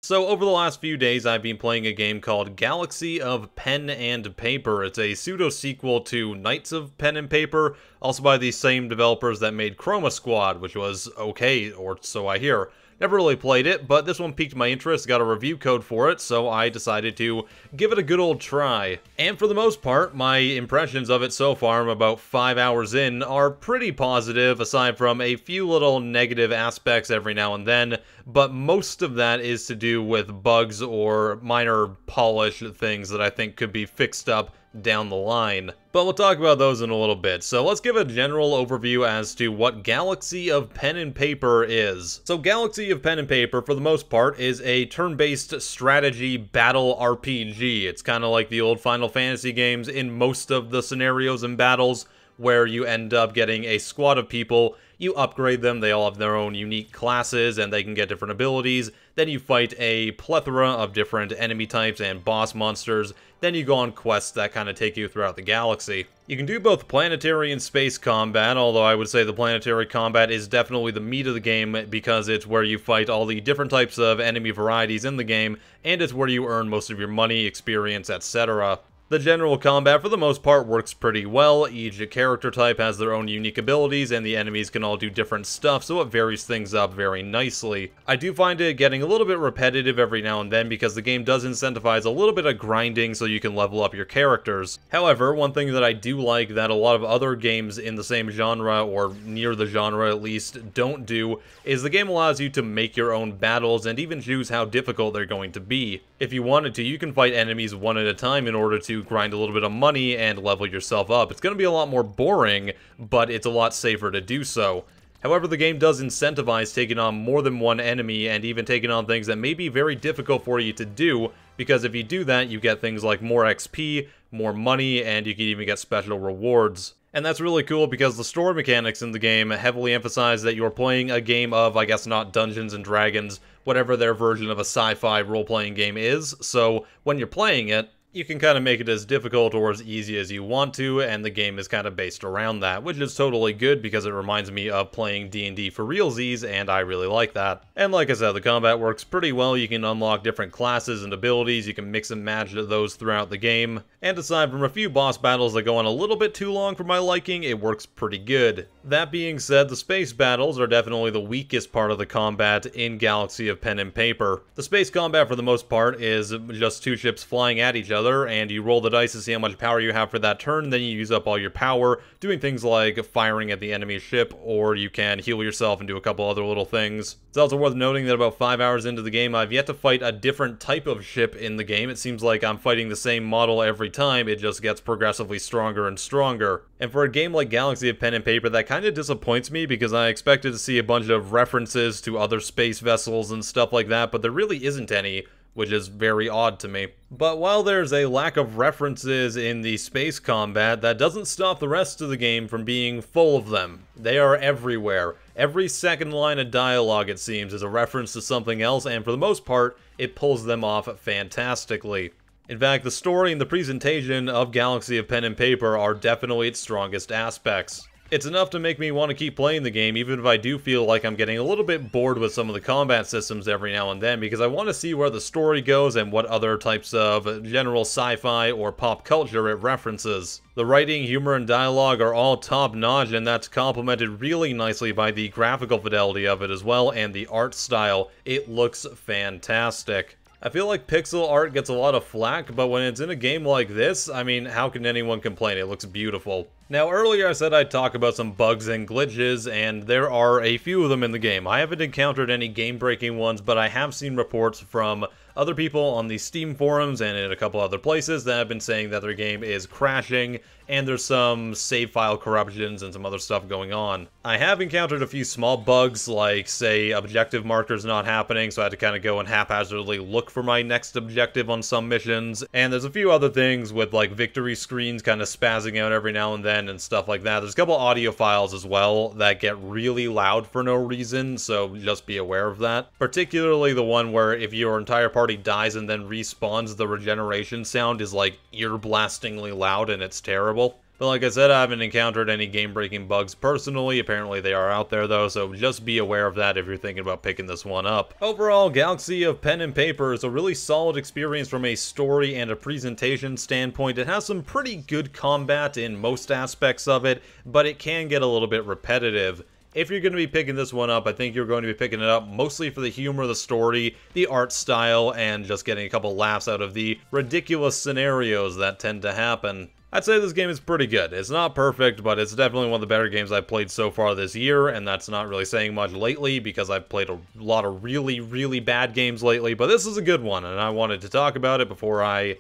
So over the last few days, I've been playing a game called Galaxy of Pen and Paper. It's a pseudo-sequel to Knights of Pen and Paper, also by the same developers that made Chroma Squad, which was okay, or so I hear. Never really played it, but this one piqued my interest, got a review code for it, so I decided to give it a good old try. And for the most part, my impressions of it so far, I'm about 5 hours in, are pretty positive, aside from a few little negative aspects every now and then, but most of that is to do with bugs or minor polish things that I think could be fixed up down the line. But we'll talk about those in a little bit. So let's give a general overview as to what Galaxy of Pen and Paper is. So Galaxy of Pen and Paper, for the most part, is a turn-based strategy battle RPG. It's kind of like the old Final Fantasy games in most of the scenarios and battles, where you end up getting a squad of people, you upgrade them, they all have their own unique classes, and they can get different abilities, then you fight a plethora of different enemy types and boss monsters, then you go on quests that kind of take you throughout the galaxy. You can do both planetary and space combat, although I would say the planetary combat is definitely the meat of the game because it's where you fight all the different types of enemy varieties in the game, and it's where you earn most of your money, experience, etc. The general combat, for the most part, works pretty well. Each character type has their own unique abilities, and the enemies can all do different stuff, so it varies things up very nicely. I do find it getting a little bit repetitive every now and then, because the game does incentivize a little bit of grinding so you can level up your characters. However, one thing that I do like that a lot of other games in the same genre, or near the genre at least, don't do, is the game allows you to make your own battles and even choose how difficult they're going to be. If you wanted to, you can fight enemies one at a time in order to grind a little bit of money and level yourself up. It's going to be a lot more boring, but it's a lot safer to do so. However, the game does incentivize taking on more than one enemy and even taking on things that may be very difficult for you to do, because if you do that, you get things like more XP, more money, and you can even get special rewards. And that's really cool because the story mechanics in the game heavily emphasize that you're playing a game of, I guess, not Dungeons and Dragons, whatever their version of a sci-fi role-playing game is, so when you're playing it, you can kind of make it as difficult or as easy as you want to, and the game is kind of based around that, which is totally good because it reminds me of playing D&D for realsies, and I really like that. And like I said, the combat works pretty well. You can unlock different classes and abilities, you can mix and match those throughout the game, and aside from a few boss battles that go on a little bit too long for my liking, it works pretty good. That being said, the space battles are definitely the weakest part of the combat in Galaxy of Pen and Paper. The space combat, for the most part, is just two ships flying at each other, and you roll the dice to see how much power you have for that turn, then you use up all your power, doing things like firing at the enemy ship, or you can heal yourself and do a couple other little things. It's also worth noting that about 5 hours into the game, I've yet to fight a different type of ship in the game. It seems like I'm fighting the same model every time, it just gets progressively stronger and stronger. And for a game like Galaxy of Pen and Paper, that kind of disappoints me because I expected to see a bunch of references to other space vessels and stuff like that, but there really isn't any, which is very odd to me. But while there's a lack of references in the space combat, that doesn't stop the rest of the game from being full of them. They are everywhere. Every second line of dialogue, it seems, is a reference to something else, and for the most part, it pulls them off fantastically. In fact, the story and the presentation of Galaxy of Pen and Paper are definitely its strongest aspects. It's enough to make me want to keep playing the game, even if I do feel like I'm getting a little bit bored with some of the combat systems every now and then, because I want to see where the story goes and what other types of general sci-fi or pop culture it references. The writing, humor, and dialogue are all top-notch, and that's complemented really nicely by the graphical fidelity of it as well, and the art style. It looks fantastic. I feel like pixel art gets a lot of flack, but when it's in a game like this, I mean, how can anyone complain? It looks beautiful. Now, earlier I said I'd talk about some bugs and glitches, and there are a few of them in the game. I haven't encountered any game-breaking ones, but I have seen reports from other people on the Steam forums and in a couple other places that have been saying that their game is crashing, and there's some save file corruptions and some other stuff going on. I have encountered a few small bugs, like, say, objective markers not happening, so I had to kind of go and haphazardly look for my next objective on some missions, and there's a few other things with, like, victory screens kind of spazzing out every now and then and stuff like that. There's a couple audio files as well that get really loud for no reason, so just be aware of that. Particularly the one where if your entire party dies and then respawns, the regeneration sound is like ear-blastingly loud and it's terrible. But like I said, I haven't encountered any game-breaking bugs personally. Apparently they are out there though, so just be aware of that if you're thinking about picking this one up. Overall, Galaxy of Pen and Paper is a really solid experience from a story and a presentation standpoint. It has some pretty good combat in most aspects of it, but it can get a little bit repetitive. If you're going to be picking this one up, I think you're going to be picking it up mostly for the humor, the story, the art style, and just getting a couple laughs out of the ridiculous scenarios that tend to happen. I'd say this game is pretty good. It's not perfect, but it's definitely one of the better games I've played so far this year, and that's not really saying much lately because I've played a lot of really, really bad games lately, but this is a good one, and I wanted to talk about it before I,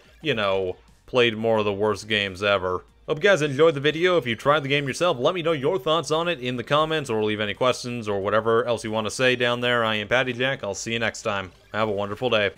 played more of the worst games ever. Hope you guys enjoyed the video. If you tried the game yourself, let me know your thoughts on it in the comments, or leave any questions or whatever else you want to say down there. I am PattyJack. I'll see you next time. Have a wonderful day.